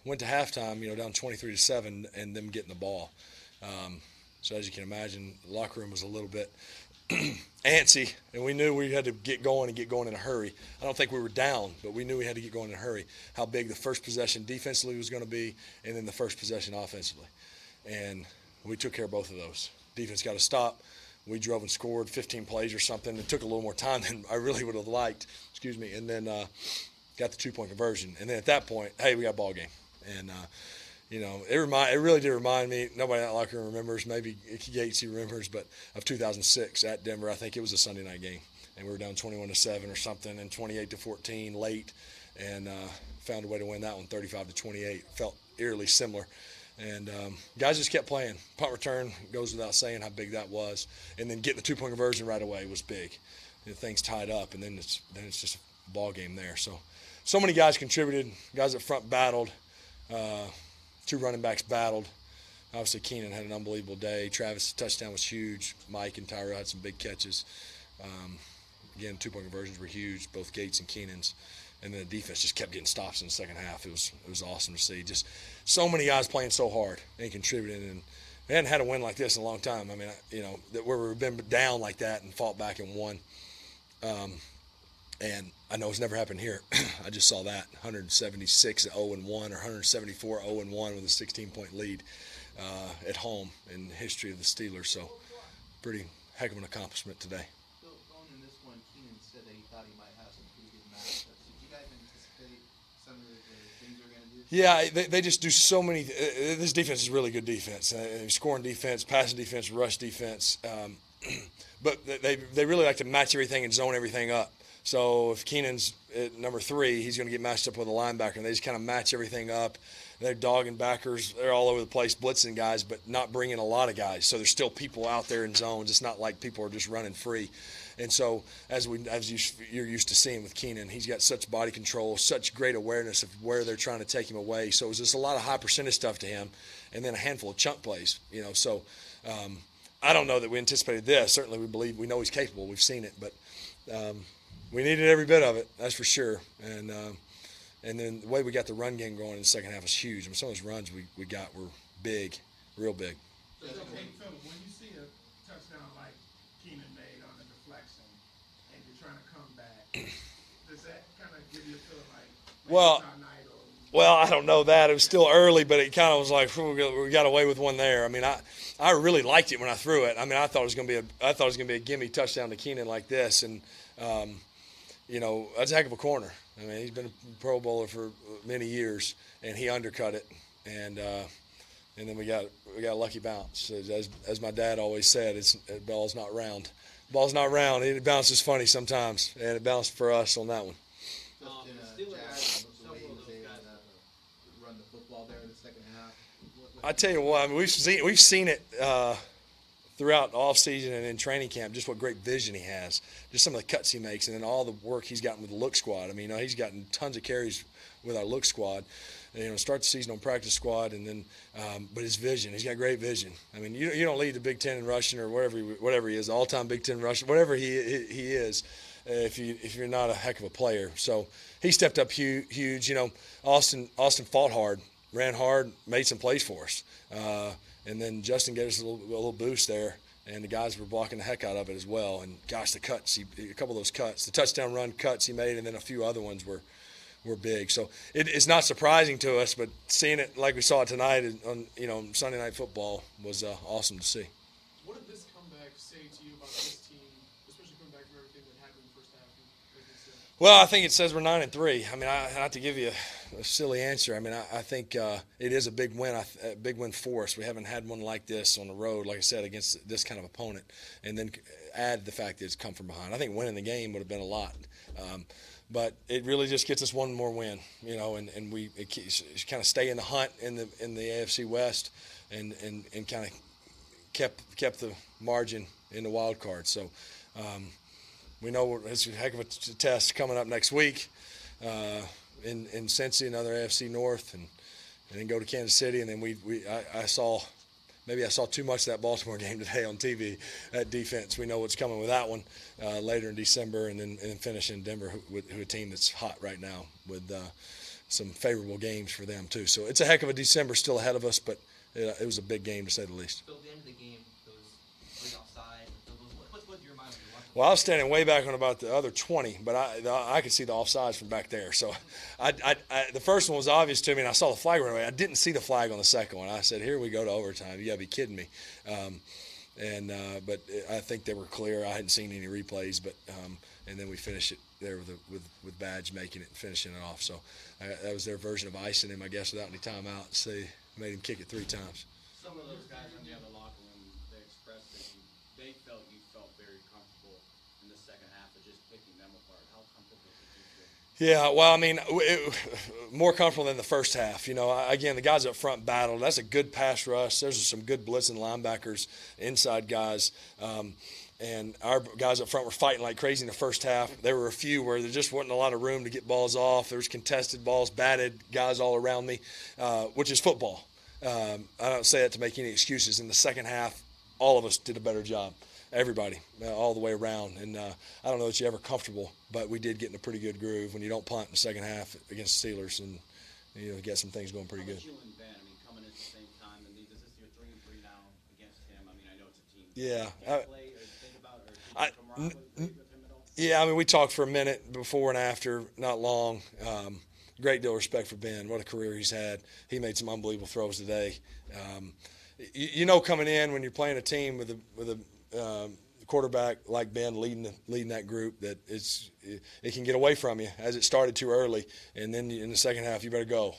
went to halftime, down 23-7, and them getting the ball. So as you can imagine, the locker room was a little bit antsy, and we knew we had to get going in a hurry. I don't think we were down, but we knew we had to get going in a hurry. How big the first possession defensively was going to be, and then the first possession offensively. And we took care of both of those. Defense got a stop. We drove and scored 15 plays or something. It took a little more time than I really would have liked. And then got the 2-point conversion. And then at that point, hey, we got a ball game. And it really did remind me. Nobody in that locker room remembers. Maybe Gatesy remembers, but of 2006 at Denver. I think it was a Sunday night game, and we were down 21-7 or something, and 28-14 late, and found a way to win that one, 35-28. Felt eerily similar, and guys just kept playing. Punt return goes without saying how big that was, and then getting the 2-point conversion right away was big. And things tied up, and then it's just a ball game there. So many guys contributed. Guys up front battled. 2 running backs battled. Obviously, Keenan had an unbelievable day. Travis' touchdown was huge. Mike and Tyrell had some big catches. Again, 2-point conversions were huge, both Gates and Keenan's. And then the defense just kept getting stops in the second half. It was awesome to see. Just so many guys playing so hard and contributing. And we hadn't had a win like this in a long time. I mean, where we've been down like that and fought back and won. And I know it's never happened here. I just saw that 176-0-1 or 174-0-1 with a 16-point lead at home in the history of the Steelers. So pretty heck of an accomplishment today. So going in this one, Keenan said that he thought he might have some pretty good matchups. Did you guys anticipate some of the things they're going to do? Yeah, they just do so many. This defense is really good defense. Scoring defense, passing defense, rush defense. But they really like to match everything and zone everything up. So if Keenan's at number 3, he's going to get matched up with a linebacker, and they just kind of match everything up. They're dogging backers. They're all over the place, blitzing guys, but not bringing a lot of guys. So there's still people out there in zones. It's not like people are just running free. And so as you're used to seeing with Keenan, he's got such body control, such great awareness of where they're trying to take him away. So it was just a lot of high percentage stuff to him, and then a handful of chunk plays. So I don't know that we anticipated this. Certainly we know he's capable. We've seen it, but. We needed every bit of it, that's for sure. And then the way we got the run game going in the second half was huge. I mean, some of those runs we got were big, real big. So, hey, Philip, when you see a touchdown like Keenan made on a deflection and you're trying to come back, does that kind of give you a feel like Well, it's our night? Or Well, I don't know that. It was still early, but it kind of was like we got away with one there. I mean, I really liked it when I threw it. I mean, I thought it was going to be a gimme touchdown to Keenan like this, and that's a heck of a corner. I mean, he's been a Pro Bowler for many years, and he undercut it, and then we got a lucky bounce. As my dad always said, the ball's not round. The ball's not round. It bounces funny sometimes, and it bounced for us on that one. Run the football there in the second half. I tell you what, I mean, we've seen it throughout the offseason and in training camp, just what great vision he has, just some of the cuts he makes, and then all the work he's gotten with the look squad. I mean, he's gotten tons of carries with our look squad. And, start the season on practice squad, and then, but his vision, he's got great vision. I mean, you don't lead the Big Ten in rushing or whatever he is, all-time Big Ten rushing, whatever he is, if you're not a heck of a player. So he stepped up huge. Austin fought hard, ran hard, made some plays for us, and then Justin gave us a little boost there, and the guys were blocking the heck out of it as well. And gosh, the cuts, a couple of those cuts, the touchdown run cuts he made, and then a few other ones were big. So it's not surprising to us, but seeing it like we saw it tonight on Sunday Night Football was awesome to see. What did this comeback say to you about this team, especially coming back from everything that happened in the first half? Well, I think it says we're 9-3. I mean, not to give you a silly answer. I mean, I think it is a big win for us. We haven't had one like this on the road, like I said, against this kind of opponent, and then add the fact that it's come from behind. I think winning the game would have been a lot. But it really just gets us one more win, and we kind of stay in the hunt in the AFC West, and kind of kept the margin in the wild card. So we know it's a heck of a test coming up next week in Cincy, another AFC North, and then go to Kansas City, and then I saw too much of that Baltimore game today on TV. That defense, we know what's coming with that one later in December, and then finish in Denver, who a team that's hot right now with some favorable games for them too. So it's a heck of a December still ahead of us, but it was a big game to say the least. So at the end of the game, those late offside, what's your mind when you're watching? Well, I was standing way back on about the other 20, but I could see the offsides from back there. So the first one was obvious to me, and I saw the flag run away. I didn't see the flag on the second one. I said, here we go to overtime. You got to be kidding me. But I think they were clear. I hadn't seen any replays, but and then we finished it there with Badge making it and finishing it off. So that was their version of icing him, I guess, without any timeout. So they made him kick it 3 times. Some of those guys in the other locker room, they expressed that they felt you felt very comfortable in the second half of just picking them apart. How comfortable did you feel? Yeah, well, I mean, more comfortable than the first half. Again, the guys up front battled. That's a good pass rush. There's some good blitzing linebackers, inside guys. And our guys up front were fighting like crazy in the first half. There were a few where there just wasn't a lot of room to get balls off. There was contested balls, batted guys all around me, which is football. I don't say that to make any excuses. In the second half, all of us did a better job. Everybody, all the way around. And I don't know that you're ever comfortable, but we did get in a pretty good groove when you don't punt in the second half against the Steelers, and get some things going pretty good. You and Ben, I mean, coming at the same time, and is this your 3-3 now against him? I mean, I know it's a team. Yeah. Play or think about or camaraderie with him at all? Yeah, I mean, we talked for a minute before and after, not long. Great deal of respect for Ben. What a career he's had. He made some unbelievable throws today. Coming in when you're playing a team with a quarterback like Ben leading that group, that it can get away from you as it started too early, and then in the second half you better go.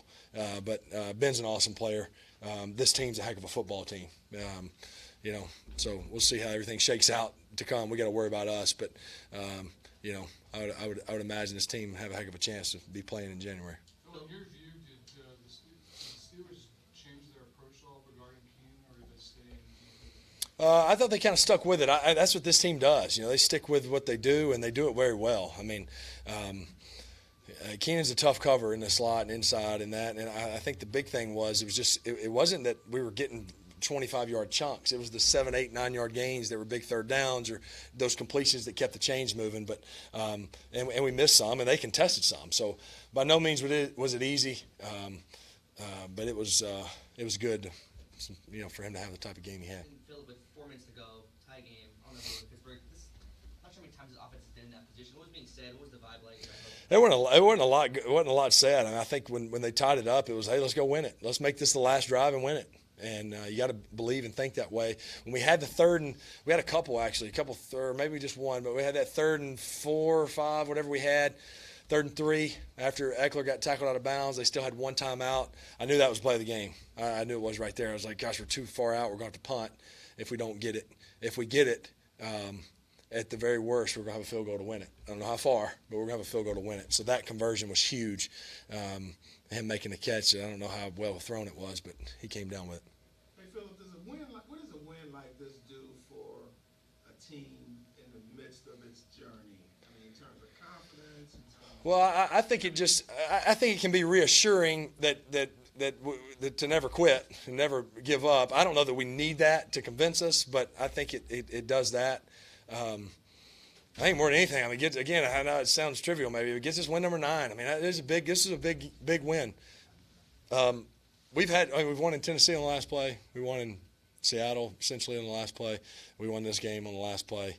But Ben's an awesome player. This team's a heck of a football team. So we'll see how everything shakes out to come. We got to worry about us, but I would imagine this team have a heck of a chance to be playing in January. Phil, in your view, did the Steelers change their approach at all regarding Keenan, or did they stay in? I thought they kind of stuck with it. That's what this team does. They stick with what they do, and they do it very well. I mean, Keenan's a tough cover in the slot and inside and that. And I think the big thing was it wasn't that we were getting 25-yard chunks. It was the 7, 8, 9-yard gains that were big third downs, or those completions that kept the chains moving. But and we missed some, and they contested some. So by no means was it easy, but it was good, for him to have the type of game he had. And Phil, with 4 minutes to go, tie game on the road, Pittsburgh. Not sure how many times his offense has been in that position. What was being said? What was the vibe like? It wasn't a lot said. I mean, I think when they tied it up, it was, hey, let's go win it. Let's make this the last drive and win it. And you got to believe and think that way. When we had the third and we had a couple, maybe just one, but we had that 3rd and 4 or 5, whatever we had, 3rd and 3 after Eckler got tackled out of bounds. They still had one timeout. I knew that was play of the game. I knew it was right there. I was like, gosh, we're too far out. We're going to have to punt if we don't get it. If we get it, at the very worst, we're going to have a field goal to win it. I don't know how far, but we're going to have a field goal to win it. So that conversion was huge. Him making the catch, I don't know how well thrown it was, but he came down with it. Hey, Philip, what does a win like this do for a team in the midst of its journey? I mean, in terms of confidence? Well, I think I think it can be reassuring that to never quit and never give up. I don't know that we need that to convince us, but I think it does that. I think more than anything, I mean, I know it sounds trivial maybe, but it gets us win number 9. I mean, this is a big win. We've won in Tennessee on the last play. We won in Seattle essentially on the last play. We won this game on the last play.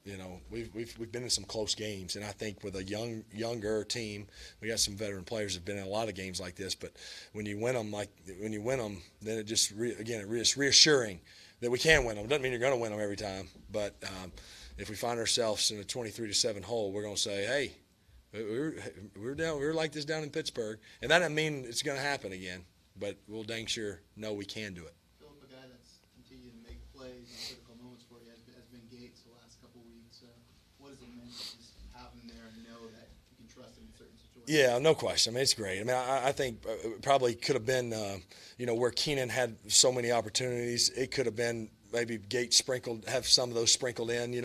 We've been in some close games, and I think with a younger team, we got some veteran players who've been in a lot of games like this. But when you win them, then it just it's reassuring that we can win them. It doesn't mean you're going to win them every time, but if we find ourselves in a 23-7 hole, we're going to say, hey, we're like this down in Pittsburgh, and that doesn't mean it's going to happen again, but we'll dang sure know we can do it. Philip, a guy that's continued to make plays in critical moments for you has been Gates the last couple of weeks. What does it mean to just have him there and know that you can trust him in certain situations? Yeah, no question. I mean, it's great. I mean, I think probably could have been, where Keenan had so many opportunities, it could have been maybe Gates have some of those sprinkled in,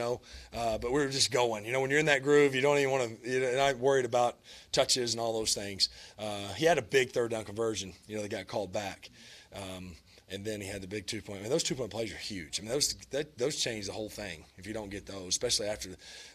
but we were just going. When you're in that groove, you don't even want to, you're not worried about touches and all those things. He had a big third down conversion, that got called back. And then he had the big 2-point. I mean, those 2-point plays are huge. I mean, those change the whole thing if you don't get those, especially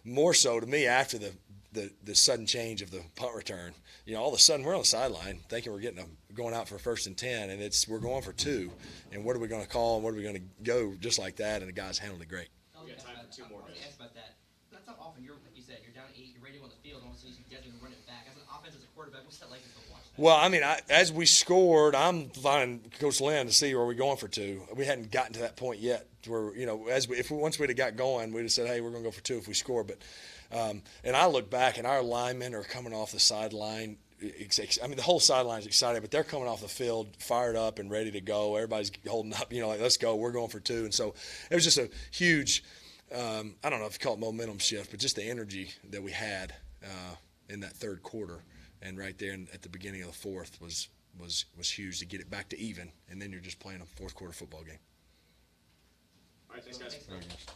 more so to me after the the sudden change of the punt return. All of a sudden we're on the sideline thinking we're going out for 1st and 10, and we're going for 2. And what are we going to call, and what are we going to go just like that? And the guys handled it great. We got time for 2 more I was guys. asked about that. That's how often like you said, you're down 8, you're ready to go on the field, and all of a sudden you see Desmond run it back. As an offense, as a quarterback, what's that like to watch that? Well, I mean, as we scored, I'm finding Coach Lynn to see, are we going for 2? We hadn't gotten to that point yet where, once we'd have got going, we'd have said, hey, we're going to go for 2 if we score. But and I look back, and our linemen are coming off the sideline. I mean, the whole sideline is excited, but they're coming off the field fired up and ready to go. Everybody's holding up, like, let's go. We're going for 2. And so it was just a huge, I don't know if you call it momentum shift, but just the energy that we had in that third quarter. And right there at the beginning of the fourth was huge to get it back to even, and then you're just playing a fourth quarter football game. All right, thanks, guys. Thanks.